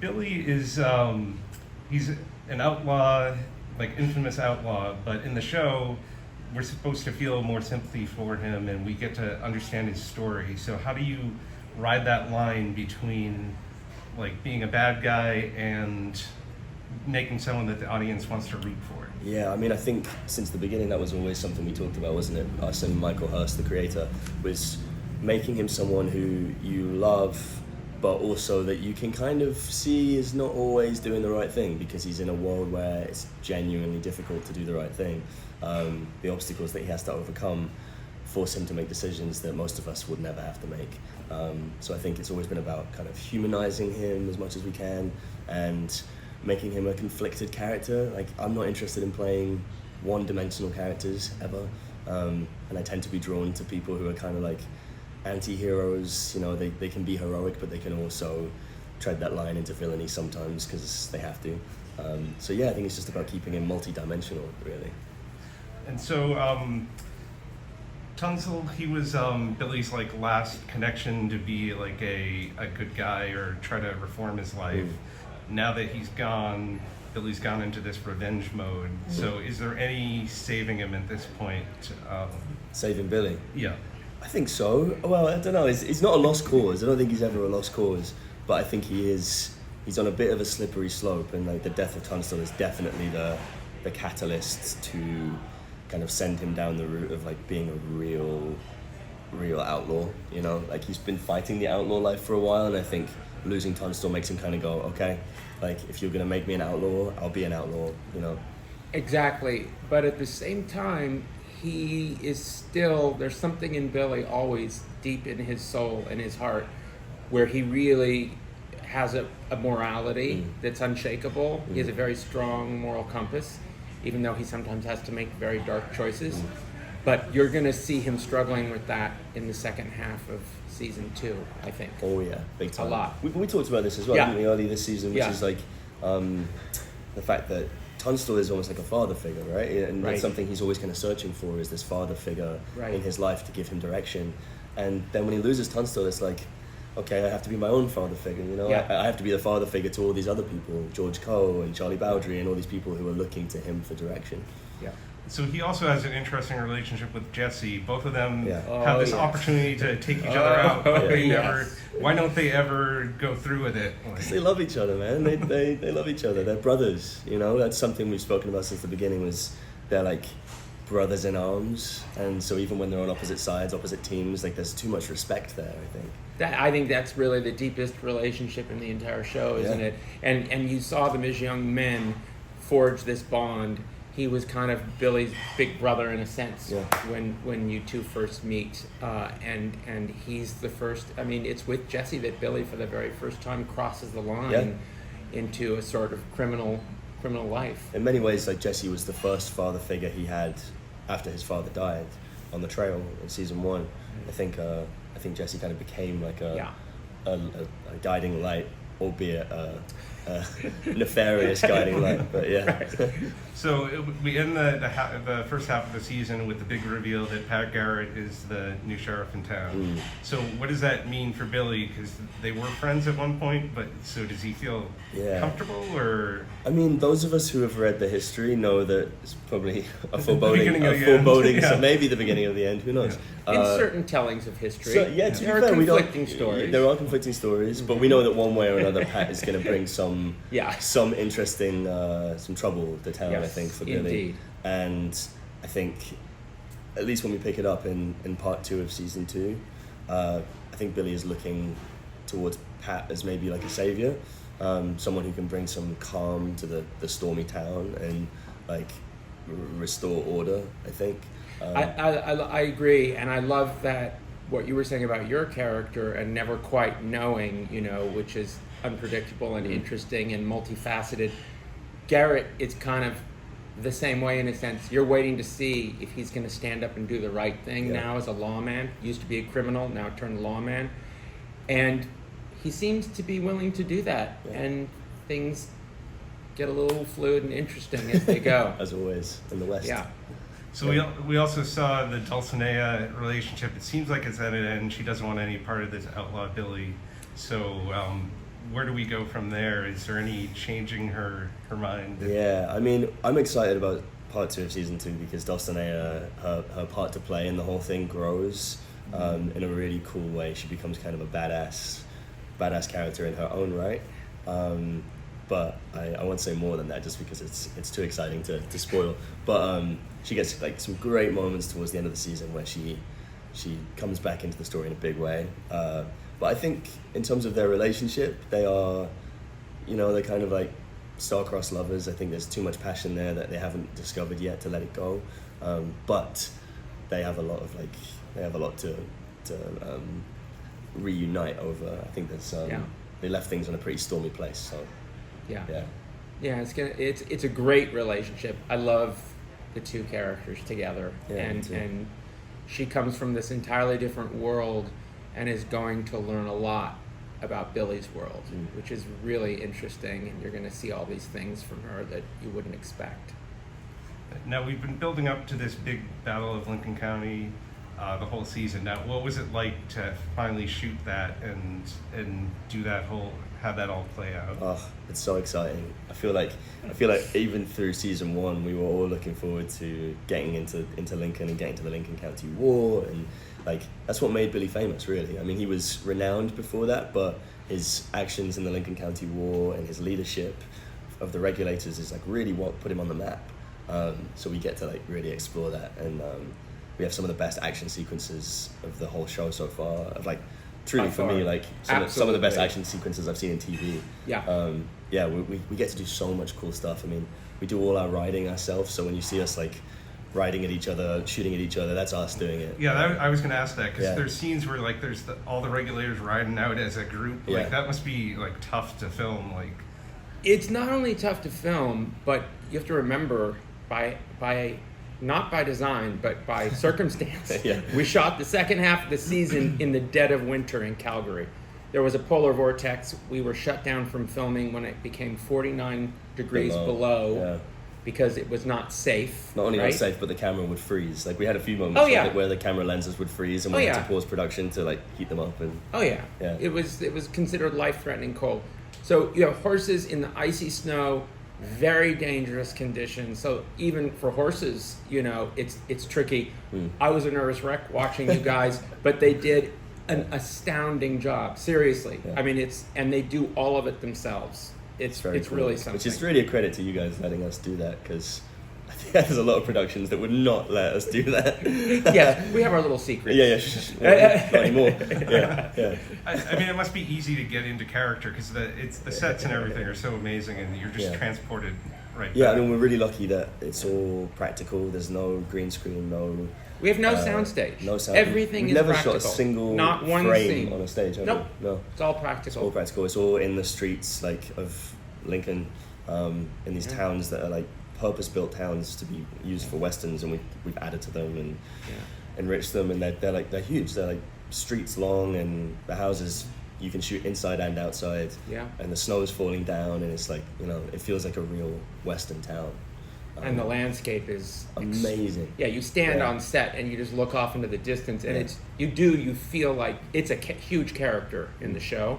Billy is he's an outlaw, like infamous outlaw, but in the show we're supposed to feel more sympathy for him and we get to understand his story. So how do you ride that line between like being a bad guy and making someone that the audience wants to root for? Yeah, I mean, I think since the beginning that was always something we talked about, wasn't it? Us and Michael Hurst, the creator, was making him someone who you love, but also that you can kind of see is not always doing the right thing because he's in a world where it's genuinely difficult to do the right thing. The obstacles that he has to overcome force him to make decisions that most of us would never have to make. So I think it's always been about kind of humanizing him as much as we can and making him a conflicted character. Like, I'm not interested in playing one-dimensional characters ever, and I tend to be drawn to people who are kind of like anti-heroes. You know, they can be heroic, but they can also tread that line into villainy sometimes because they have to. So yeah, I think it's just about keeping him multi-dimensional, really. And so Tunstall, he was Billy's like last connection to be like a good guy or try to reform his life. Now that he's gone, Billy's gone into this revenge mode. So is there any saving him at this point? Saving Billy? Yeah. I think so. Well, I don't know. It's not a lost cause. I don't think he's ever a lost cause. But I think he's on a bit of a slippery slope, and like the death of Tunstall is definitely the catalyst to kind of send him down the route of like being a real outlaw. You know, like he's been fighting the outlaw life for a while, and I think losing Tunstall makes him kind of go, okay, like if you're gonna make me an outlaw, I'll be an outlaw. You know. Exactly, but at the same time, he is still, there's something in Billy always deep in his soul and his heart where he really has a morality that's unshakable. He has a very strong moral compass, even though he sometimes has to make very dark choices. But you're going to see him struggling with that in the second half of season 2, I think. Oh yeah, big time. A lot. We talked about this as well, didn't we, early this season, which is like the fact that Tunstall is almost like a father figure, right? And that's something he's always kind of searching for, is this father figure in his life to give him direction. And then when he loses Tunstall, it's like, okay, I have to be my own father figure, you know? I have to be the father figure to all these other people, George Coe and Charlie Bowdry and all these people who are looking to him for direction. Yeah. So he also has an interesting relationship with Jesse. Both of them have this opportunity to take each other out, but they never. Why don't they ever go through with it? Because they love each other, man. They love each other. They're brothers. You know, that's something we've spoken about since the beginning. Was they're like brothers in arms, and so even when they're on opposite sides, opposite teams, like there's too much respect there. I think that's really the deepest relationship in the entire show, isn't it? And you saw them as young men forge this bond. He was kind of Billy's big brother in a sense when you two first meet, and he's the first. I mean, it's with Jesse that Billy, for the very first time, crosses the line into a sort of criminal life. In many ways, like Jesse was the first father figure he had after his father died on the trail in season 1. I think Jesse kind of became like a guiding light, albeit a nefarious guiding light, but So we end the first half of the season with the big reveal that Pat Garrett is the new sheriff in town. So what does that mean for Billy? Because they were friends at one point, but so does he feel comfortable, or? I mean, those of us who have read the history know that it's probably a foreboding, so maybe the beginning of the end, who knows? In certain tellings of history, there are conflicting stories. There are conflicting stories, but we know that one way or another, Pat is going to bring some interesting, some trouble to town, I think, for Billy. Indeed. And I think, at least when we pick it up in part 2 of season 2, I think Billy is looking towards Pat as maybe like a savior, someone who can bring some calm to the stormy town and like restore order, I think. I agree, and I love that what you were saying about your character and never quite knowing, you know, which is unpredictable and interesting and multifaceted. Garrett is kind of the same way in a sense. You're waiting to see if he's going to stand up and do the right thing now as a lawman. Used to be a criminal, now turned lawman. And he seems to be willing to do that. And things get a little fluid and interesting as they go. As always, in the West. Yeah. So we also saw the Dulcinea relationship. It seems like it's at an end. She doesn't want any part of this outlaw Billy. So where do we go from there? Is there any changing her mind? Yeah, I mean, I'm excited about part 2 of season 2 because Dulcinea, her part to play in the whole thing grows in a really cool way. She becomes kind of a badass character in her own right. But I won't say more than that just because it's too exciting to spoil. But she gets like some great moments towards the end of the season where she comes back into the story in a big way. But I think in terms of their relationship, they are, they're kind of like star-crossed lovers. I think there's too much passion there that they haven't discovered yet to let it go. But they have a lot to reunite over. I think there's they left things in a pretty stormy place. So yeah. It's a great relationship. I love the two characters together, and she comes from this entirely different world and is going to learn a lot about Billy's world, which is really interesting, and you're going to see all these things from her that you wouldn't expect. Now, we've been building up to this big Battle of Lincoln County the whole season. Now, what was it like to finally shoot that and do that have that all play out? Oh, it's so exciting. I feel like even through season 1, we were all looking forward to getting into Lincoln and getting to the Lincoln County War, and like that's what made Billy famous, really. I mean, he was renowned before that, but his actions in the Lincoln County War and his leadership of the regulators is like really what put him on the map. So we get to like really explore that, and we have some of the best action sequences of the whole show so far. Of like truly for me, like some of the best action sequences I've seen in TV. We get to do so much cool stuff. I mean, we do all our riding ourselves, so when you see us like riding at each other, shooting at each other, that's us doing it. Yeah, I was going to ask that, because there's scenes where like there's all the regulators riding out as a group. Like that must be like tough to film. Like, it's not only tough to film, but you have to remember by not by design, but by circumstance. We shot the second half of the season in the dead of winter in Calgary. There was a polar vortex. We were shut down from filming when it became 49 degrees below. Because it was not safe. Not only not safe, but the camera would freeze. Like we had a few moments where the camera lenses would freeze, and we had to pause production to like heat them up. And it was considered life-threatening cold. So you have horses in the icy snow, very dangerous conditions. So even for horses, it's tricky. I was a nervous wreck watching you guys, but they did an astounding job. Seriously, I mean and they do all of it themselves. It's cool. Really something. Which is really a credit to you guys letting us do that, because I think there's a lot of productions that would not let us do that. We have our little secrets. Not anymore. I mean, it must be easy to get into character, because the sets and everything are so amazing, and you're just transported right back. I mean, we're really lucky that it's all practical. There's no green screen, We have no soundstage. No sound. Everything is practical. We've never shot a single not one frame scene on a stage. Nope. No. It's all practical. It's all practical. It's all in the streets of Lincoln, in these towns that are like purpose-built towns to be used for westerns, and we've added to them and enriched them, and they're huge. They're like streets long, and the houses you can shoot inside and outside. And the snow is falling down, and it's like it feels like a real western town. And the landscape is amazing. You stand on set and you just look off into the distance, and you feel like it's a huge character in the show,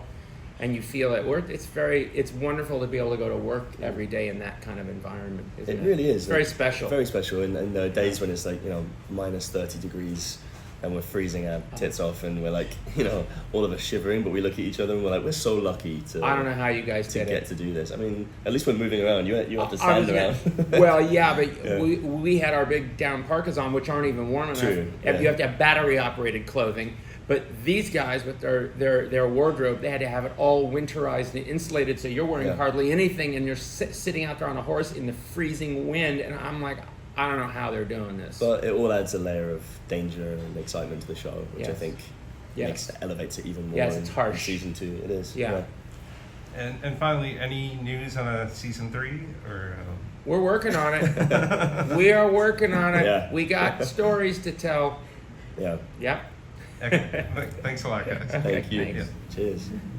and you feel it. It's wonderful to be able to go to work every day in that kind of environment. Isn't it? Really is. It's very special. Very special. And there are days when it's like minus 30 degrees. And we're freezing our tits off, and we're like, all of us shivering, but we look at each other and we're like, we're so lucky to. I don't know how you guys get to do this. I mean, at least we're moving around. You have to stand around. But we had our big down parkas on, which aren't even warm enough. True. You have to have battery operated clothing. But these guys with their wardrobe, they had to have it all winterized and insulated, so you're wearing hardly anything, and you're sitting out there on a horse in the freezing wind, and I'm like, I don't know how they're doing this. But it all adds a layer of danger and excitement to the show, which I think elevates it even more. Yes, it's harsh. In season 2, it is. And finally, any news on a season 3 or? We're working on it. We are working on it. We got stories to tell. Thanks a lot, guys. Thank you. Thanks. Cheers.